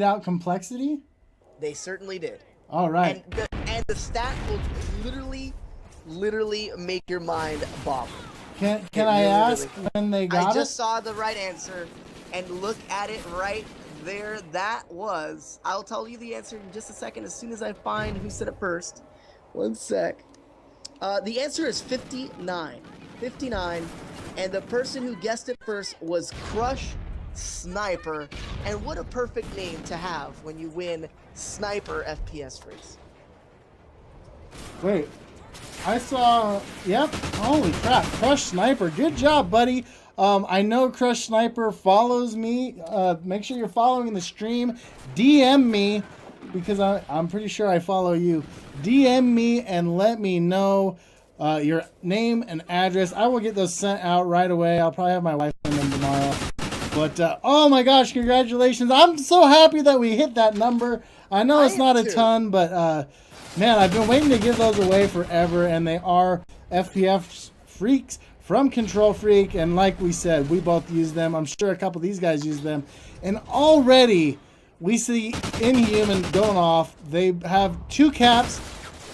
out complexity? They certainly did. All right. And the stat will literally make your mind boggle. Can I ask when they got it? I just saw the right answer, and look at it right there. That was, I'll tell you the answer in just a second as soon as I find who said it first. One sec. The answer is 59. 59. And the person who guessed it first was Crush Sniper. And what a perfect name to have when you win Sniper FPS Freaks. Wait. I saw, yep, holy crap, Crush Sniper, good job, buddy. I know Crush Sniper follows me. Make sure you're following the stream. DM me, because I'm pretty sure I follow you. DM me and let me know your name and address. I will get those sent out right away. I'll probably have my wife send them tomorrow. But, oh my gosh, congratulations. I'm so happy that we hit that number. I know it's not a ton, but... man, I've been waiting to give those away forever, and they are FPS Freaks from Control Freak, and like we said, we both use them. I'm sure a couple of these guys use them, and already we see inHuman going off. They have 2 caps.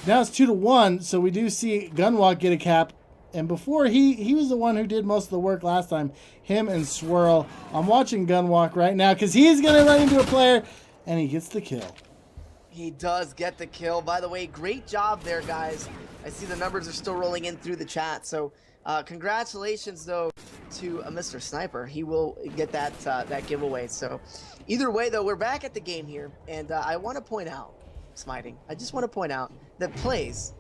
Now it's 2-1, so we do see Gunwalk get a cap, and before he was the one who did most of the work last time, him and Swirl. I'm watching Gunwalk right now because he's going to run into a player, and he gets the kill. He does get the kill. By the way, great job there, guys. I see the numbers are still rolling in through the chat. So congratulations, though, to Mr. Sniper. He will get that giveaway. So either way, though, we're back at the game here. And I want to point out, Smiting, I just want to point out that Plays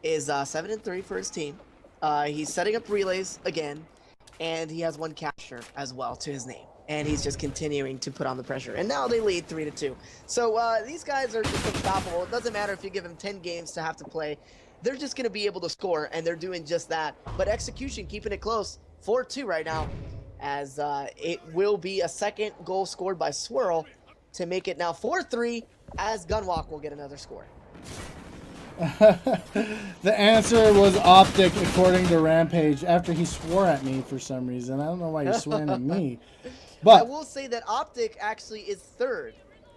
is 7-3 for his team. He's setting up relays again. And he has 1 capture as well to his name. And he's just continuing to put on the pressure. And now they lead 3-2. So these guys are just unstoppable. It doesn't matter if you give them 10 games to have to play. They're just going to be able to score, and they're doing just that. But execution, keeping it close. 4-2 right now, as it will be a second goal scored by Swirl to make it now 4-3, as Gunwalk will get another score. The answer was Optic, according to Rampage, after he swore at me for some reason. I don't know why you're swearing at me. But I will say that Optic actually is 3rd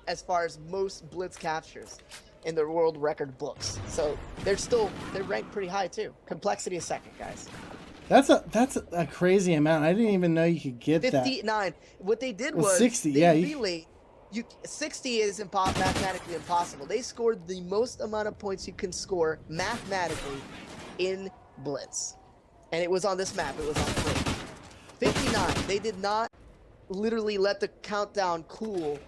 as far as most Blitz captures in the world record books. So they're ranked pretty high too. Complexity is 2nd, guys. That's a crazy amount. I didn't even know you could get 59. that. What they did was 60. They Yeah, relayed. 60 is mathematically impossible. They scored the most amount of points you can score mathematically in Blitz, and it was on this map. It was on Frieght. 59. They did not literally let the countdown cool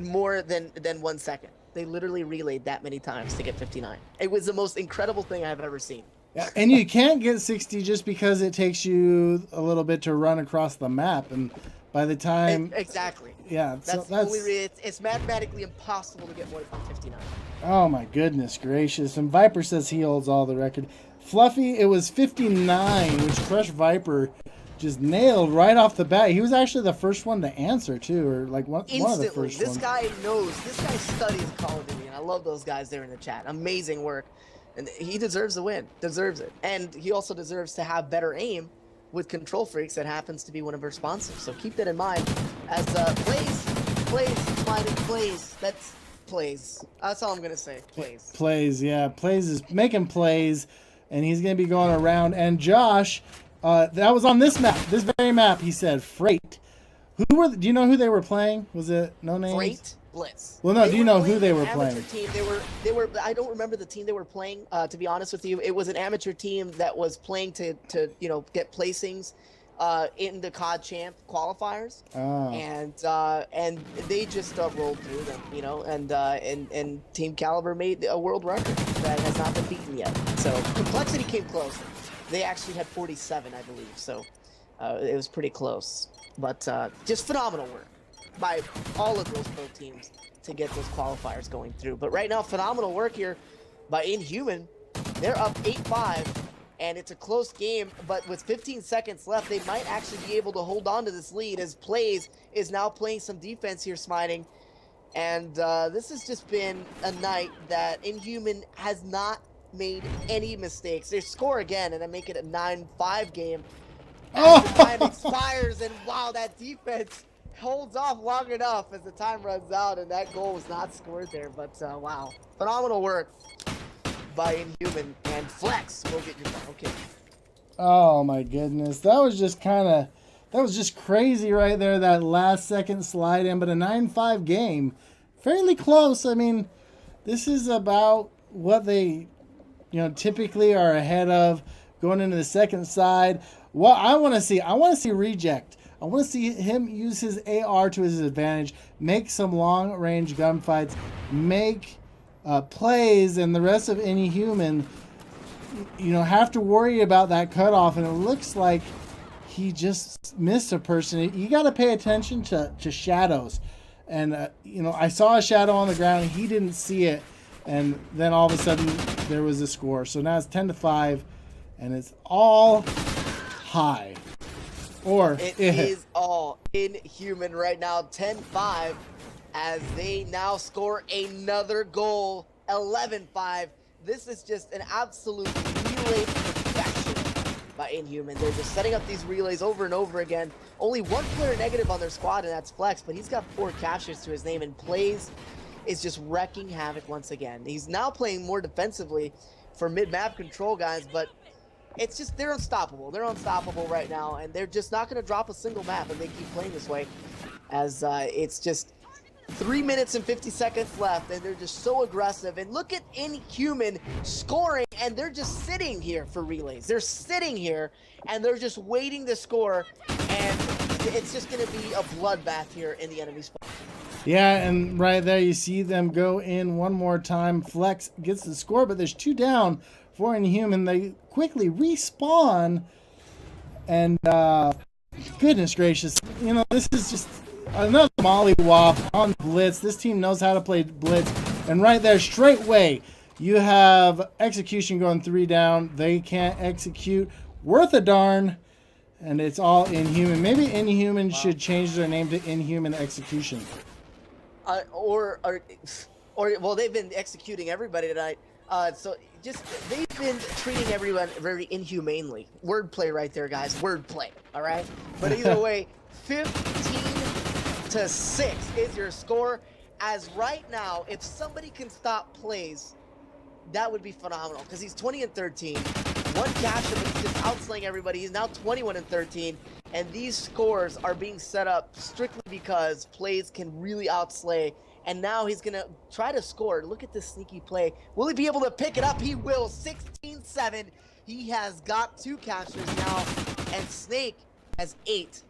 more than 1 second. They literally relayed that many times to get 59. It was the most incredible thing I've ever seen. Yeah, and you can't get 60 just because it takes you a little bit to run across the map, and by the time exactly, yeah, that's it's mathematically impossible to get more than 59. Oh my goodness gracious! And Viper says he holds all the record. Fluffy, it was 59, which Crush Viper just nailed right off the bat. He was actually the first one to answer too, or like one of the first this ones. guy knows. This guy studies Call of Duty, and I love those guys there in the chat. Amazing work, and he deserves the win. Deserves it, and he also deserves to have better aim with Control Freaks. That happens to be one of our sponsors. So keep that in mind. As plays. That's plays. That's all I'm gonna say. Plays, yeah. Plays is making plays, and he's gonna be going around. And Josh. That was on this map, this very map. He said Frieght. Do you know who they were playing? Was it no names? Frieght, Blitz. Well, no. Do you know who they were playing? Team. They were. I don't remember the team they were playing. To be honest with you, it was an amateur team that was playing to get placings, in the COD Champ qualifiers. Oh. And they just rolled through them, and Team Caliber made a world record that has not been beaten yet. So Complexity came close. They actually had 47, I believe, so it was pretty close. But just phenomenal work by all of those pro teams to get those qualifiers going through. But right now, phenomenal work here by inHuman. They're up 8-5, and it's a close game, but with 15 seconds left, they might actually be able to hold on to this lead as Plays is now playing some defense here, Smiting. And this has just been a night that inHuman has not made any mistakes. They score again, and I make it a 9-5 game. As the time expires, and wow, that defense holds off long enough as the time runs out, and that goal was not scored there. But wow, phenomenal work by inHuman, and Flex will get your ball. Okay. Oh my goodness, that was just crazy right there. That last second slide in, but a 9-5 game, fairly close. I mean, this is about what they, typically are ahead of going into the second side. What I want to see Reject. I want to see him use his AR to his advantage, make some long-range gunfights, make plays, and the rest of inHuman, have to worry about that cutoff. And it looks like he just missed a person. You got to pay attention to shadows. And, I saw a shadow on the ground. He didn't see it. And then all of a sudden, there was a score. So now it's 10-5, and it's all high. Or it is all inHuman right now, 10-5, as they now score another goal, 11-5. This is just an absolute relay perfection by inHuman. They're just setting up these relays over and over again. Only one player negative on their squad, and that's Flex, but he's got 4 captures to his name, and plays is just wrecking havoc once again. He's now playing more defensively for mid-map control, guys, but it's just, they're unstoppable. They're unstoppable right now, and they're just not going to drop a single map if they keep playing this way, as it's just 3 minutes and 50 seconds left, and they're just so aggressive. And look at inHuman scoring, and they're just sitting here for relays. They're sitting here, and they're just waiting to score, and it's just going to be a bloodbath here in the enemy spawn. Yeah, and right there you see them go in one more time. Flex gets the score, but there's 2 down for inHuman. They quickly respawn, and goodness gracious, this is just another mollywop on Blitz. This team knows how to play Blitz, and right there, straightway, you have execution going 3 down. They can't execute worth a darn, and it's all inHuman. Maybe inHuman should change their name to inHuman Execution. Or well, they've been executing everybody tonight. So just, they've been treating everyone very inhumanely. Wordplay right there, guys. Wordplay. All right. But either way, 15-6 is your score. As right now, if somebody can stop plays, that would be phenomenal. Because he's 20-13, 1 capture, but he's just outslaying everybody. He's now 21-13. And these scores are being set up strictly because plays can really outslay. And now he's going to try to score. Look at this sneaky play. Will he be able to pick it up? He will. 16-7. He has got 2 captures now. And Snake has 8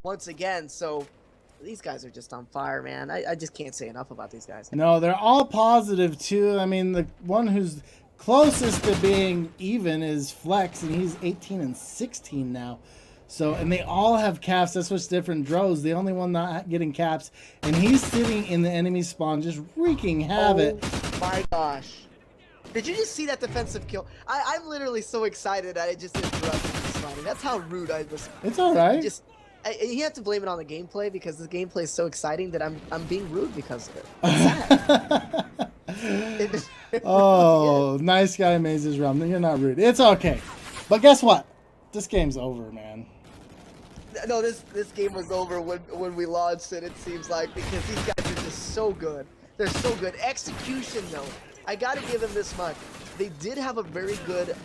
once again. So these guys are just on fire, man. I just can't say enough about these guys. No, they're all positive, too. I mean, the one who's closest to being even is Flex, and he's 18-16 now. So, and they all have caps. That's what's different. Dro's the only one not getting caps, and he's sitting in the enemy spawn just wreaking havoc. Oh my gosh. Did you just see that defensive kill? I'm literally so excited I just interrupted this spawning. That's how rude I was. It's all right. You have to blame it on the gameplay, because the gameplay is so exciting that I'm being rude because of it. Oh, nice guy mazes rum. You're not rude. It's okay. But guess what? This game's over, man. No, this game was over when we launched it, it seems like, because these guys are just so good. They're so good. Execution, though, I gotta give them this much. They did have a very good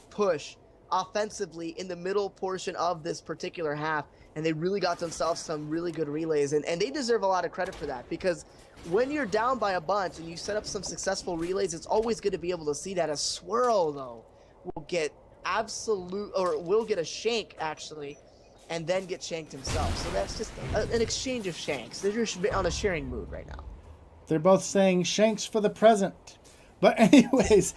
push offensively in the middle portion of this particular half, and they really got themselves some really good relays, and they deserve a lot of credit for that, because when you're down by a bunch and you set up some successful relays, it's always good to be able to see that. A Swirl, though, will get will get a shank, actually, and then get shanked himself. So that's just an exchange of shanks. They're just on a sharing mood right now. They're both saying shanks for the present. But anyways,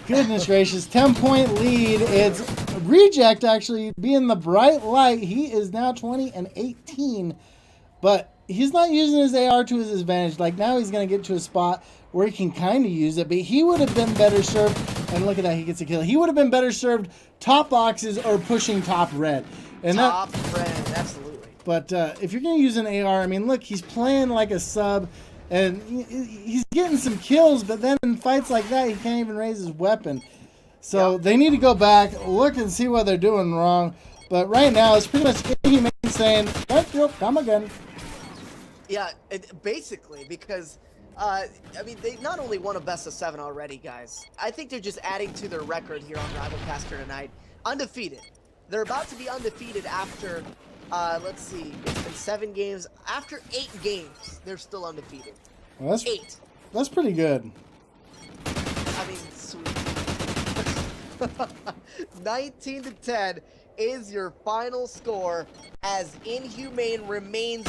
goodness gracious, 10-point lead. It's Reject actually being the bright light. He is now 20-18, but he's not using his AR to his advantage. Like, now he's going to get to a spot where he can kind of use it, but he would have been better served. And look at that, he gets a kill. He would have been better served top boxes or pushing top red. And top red, absolutely. But if you're going to use an AR, I mean, look, he's playing like a sub, and he's getting some kills, but then in fights like that, he can't even raise his weapon. So they need to go back, look and see what they're doing wrong. But right now, it's pretty much inHuman's saying, thank you, come again. Yeah, basically, because I mean, they not only won a best of 7 already, guys. I think they're just adding to their record here on RivalCaster tonight. Undefeated. They're about to be undefeated after, let's see, it's been 7 games. After 8 games, they're still undefeated. Well, that's 8. That's pretty good. I mean, sweet. 19-10 is your final score as inHuman remains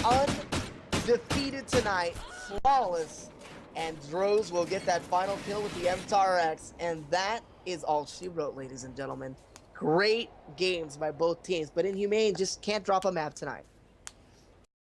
undefeated tonight, flawless, and Droz will get that final kill with the MTAR-X, and that is all she wrote, ladies and gentlemen. Great games by both teams, but inHuman just can't drop a map tonight.